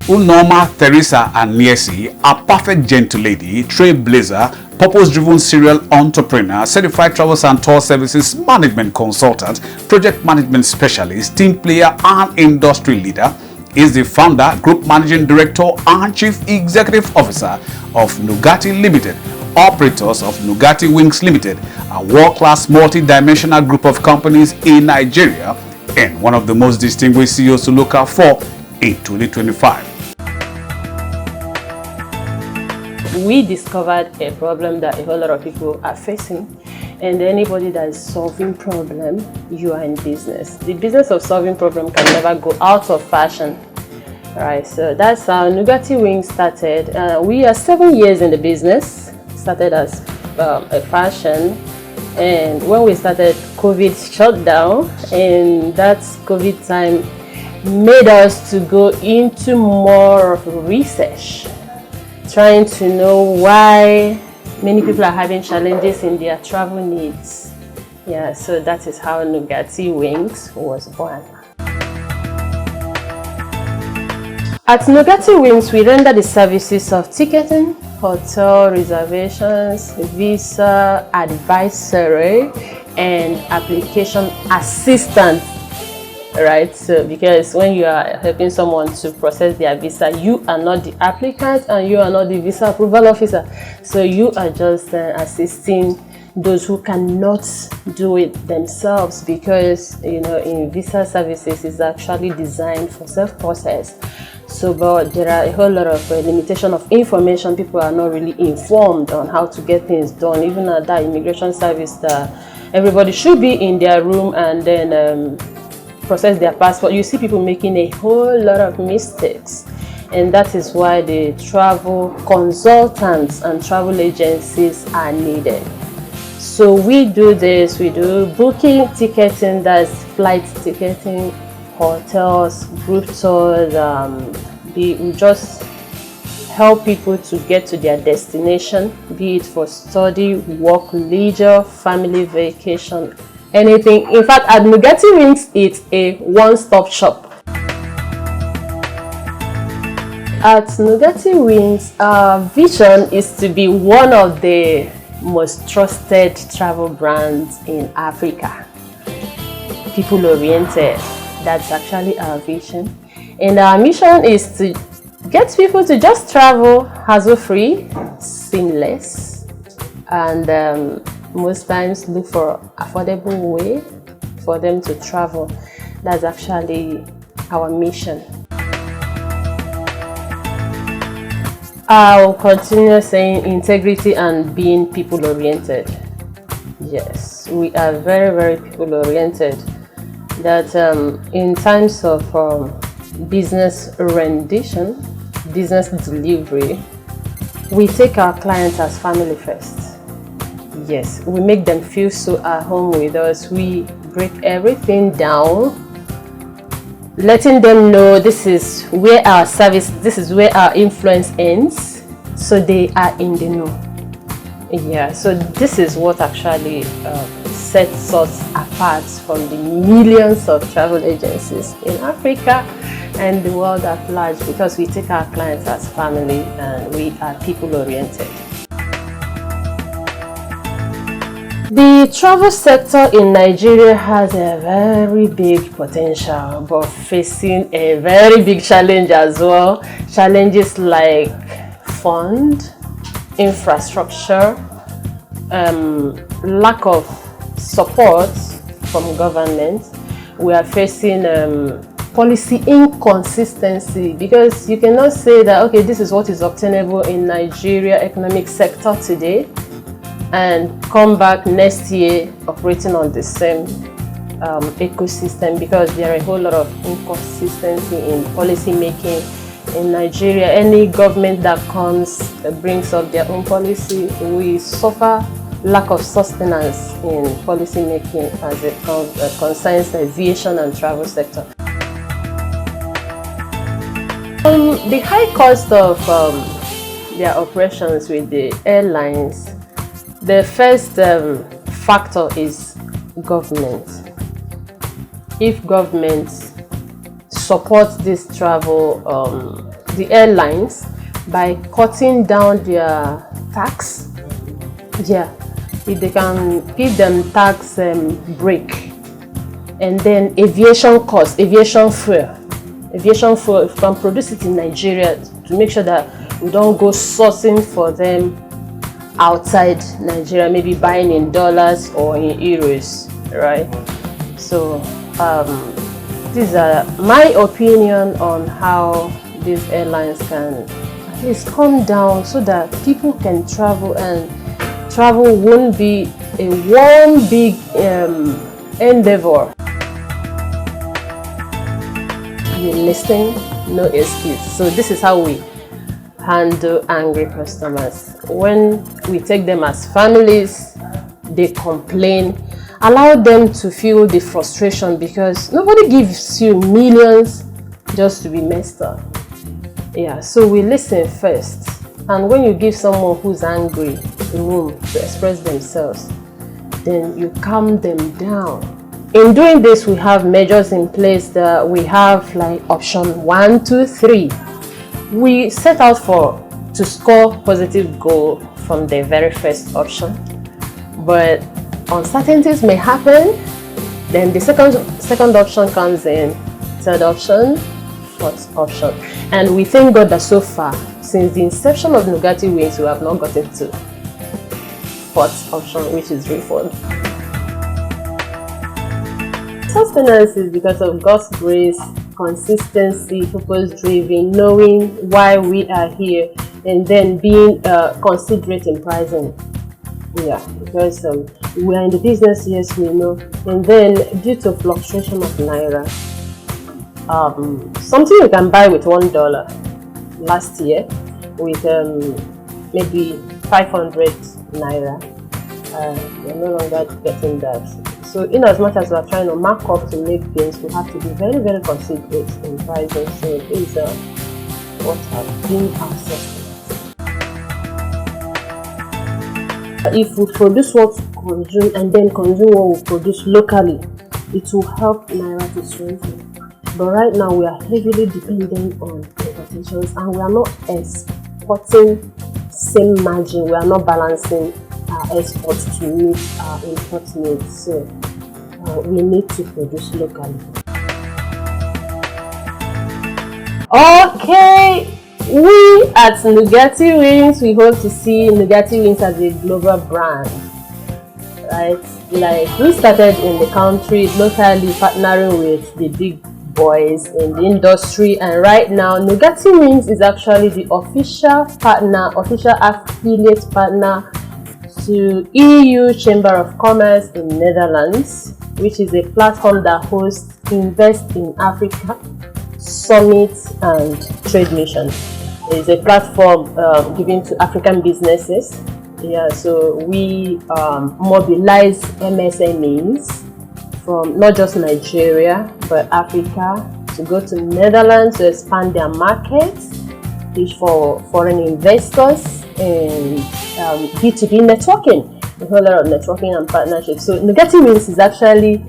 Unoma, Teresa, and Tessy are perfect gentle lady, trailblazer, purpose-driven serial entrepreneur, certified travels and tour services management consultant, project management specialist, team player, and industry leader. Is the founder, group managing director, and chief executive officer of Nugatie Limited, operators of Nugatie Wings Limited, a world-class multi-dimensional group of companies in Nigeria, and one of the most distinguished CEOs to look out for in 2025. We discovered a problem that a whole lot of people are facing, and anybody that is solving problem, you are in business. The business of solving problem can never go out of fashion. Alright, so that's how Nugatie Wings started. We are 7 years in the business. Started as a fashion, and when we started, COVID shut down, and that COVID time made us to go into more of research, trying to know why many people are having challenges in their travel needs. Yeah, so that is how Nugatie Wings was born. At Nugatie Wings, we render the services of ticketing, hotel reservations, visa advisory, and application assistance. Right, so because when you are helping someone to process their visa, you are not the applicant and you are not the visa approval officer, so you are just assisting those who cannot do it themselves, because you know, in visa services is actually designed for self-process. So but there are a whole lot of limitation of information. People are not really informed on how to get things done. Even at that immigration service, that everybody should be in their room and then process their passport. You see people making a whole lot of mistakes, and that is why the travel consultants and travel agencies are needed. So we do this, we do booking, ticketing, that's flight ticketing, hotels, group tours. We just help people to get to their destination, be it for study, work, leisure, family vacation, anything. In fact, at Nugatie Wings, it's a one-stop shop. At Nugatie Wings, our vision is to be one of the most trusted travel brands in Africa. People-oriented, that's actually our vision. And our mission is to get people to just travel hassle-free, seamless, and most times look for affordable way for them to travel. That's actually our mission. I'll continue saying integrity and being people oriented. Yes, we are very, very people oriented. That in times of business rendition, business delivery, we take our clients as family first. Yes, we make them feel so at home with us. We break everything down, letting them know this is where our service, this is where our influence ends, so they are in the know. Yeah, so this is what actually sets us apart from the millions of travel agencies in Africa and the world at large, because we take our clients as family and we are people oriented. The travel sector in Nigeria has a very big potential, but facing a very big challenge as well. Challenges like fund, infrastructure, lack of support from government. We are facing policy inconsistency, because you cannot say that, okay, this is what is obtainable in Nigeria economic sector today, and come back next year operating on the same ecosystem, because there are a whole lot of inconsistency in policy making in Nigeria. Any government that comes brings up their own policy, we suffer lack of sustenance in policy making as it concerns the aviation and travel sector. The high cost of their operations with the airlines, the first factor is government. If government supports this travel the airlines by cutting down their tax. Yeah, if they can give them tax break, and then aviation cost, aviation fuel, if you can produce it in Nigeria to make sure that we don't go sourcing for them outside Nigeria, maybe buying in dollars or in euros, right? So these are my opinion on how these airlines can at least come down so that people can travel, and travel won't be a one big endeavor. You listen, no excuse. So this is how we handle angry customers. When we take them as families, they complain. Allow them to feel the frustration, because nobody gives you millions just to be messed up. Yeah, so we listen first. And when you give someone who's angry room to express themselves, then you calm them down. In doing this, we have measures in place that we have like option 1, 2, 3. We set out to score positive goal from the very first option, but uncertainties may happen. Then the second option comes in, third option, fourth option, and we thank God that so far, since the inception of Nugatie Wings, we have not gotten to fourth option, which is refund. Sustenance is because of God's grace, consistency, purpose-driven, knowing why we are here, and then being considerate in pricing. Yeah, because we are in the business, yes, we know. And then due to fluctuation of Naira, something you can buy with $1 last year with maybe 500 Naira, you're no longer getting that. So in as much as we are trying to mark up to make gains, we have to be very, very considerate in pricing. So these are what have been our sustenance. If we produce what we consume and then consume what we produce locally, it will help Naira to strengthen. But right now we are heavily dependent on importations, and we are not exporting same margin. We are not balancing our exports to meet our import needs. So we need to produce locally. Okay, we at Nugatie Wings, we hope to see Nugatie Wings as a global brand, right? Like we started in the country locally, partnering with the big boys in the industry, and right now Nugatie Wings is actually the official affiliate partner to EU Chamber of Commerce in Netherlands, which is a platform that hosts Invest in Africa summits and trade missions. It's a platform given to African businesses. Yeah, so we mobilize MSMEs from not just Nigeria but Africa to go to Netherlands to expand their markets, fish for foreign investors, and B2B networking, a whole lot of networking and partnerships. So Nugatie Wings is actually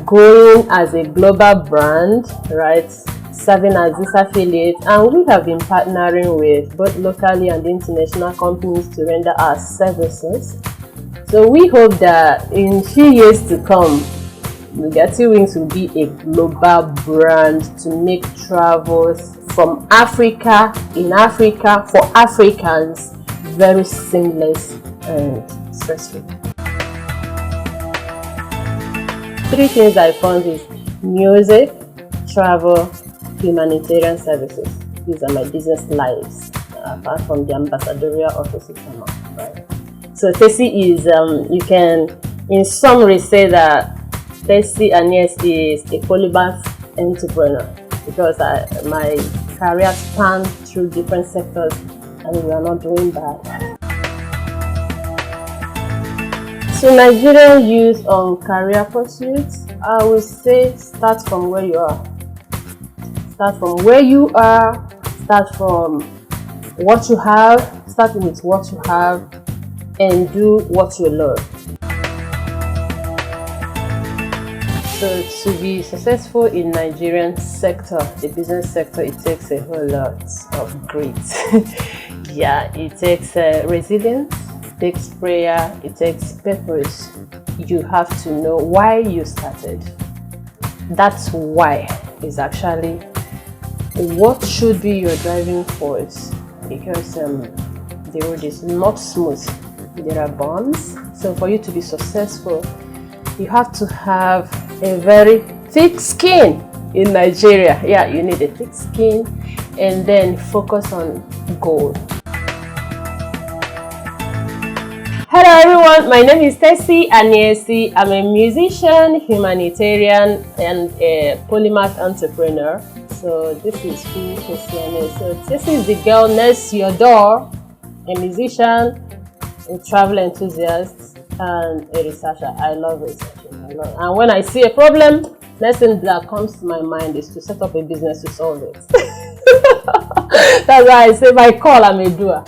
growing as a global brand, right? Serving as this affiliate, and we have been partnering with both locally and international companies to render our services. So we hope that in few years to come, Nugatie Wings will be a global brand to make travels from Africa, in Africa, for Africans, very seamless and stress-free. 3 things I found is music, travel, humanitarian services. These are my business lives, apart from the ambassadorial offices, right? So Tessy is, you can in summary say that Tessy is a polymath entrepreneur, because my career spanned through different sectors and we are not doing bad. So Nigerian youth on career pursuits, I would say start from where you are. Start from where you are, start from what you have, start with what you have, and do what you love. So to be successful in Nigerian sector, the business sector, it takes a whole lot of grit. Yeah, it takes resilience, it takes prayer, it takes purpose. You have to know why you started. That's why is actually what should be your driving force, because the road is not smooth. There are bumps. So for you to be successful, you have to have a very thick skin in Nigeria. Yeah, you need a thick skin, and then focus on goal. Hello everyone, my name is Tessytop. I'm a musician, humanitarian, and a polymath entrepreneur. So this is who Tessy is. So Tessy is the girl next to your door, a musician, a travel enthusiast, and a researcher. I love researching. And when I see a problem, next thing that comes to my mind is to set up a business to solve it. That's why I say by call I'm a doer.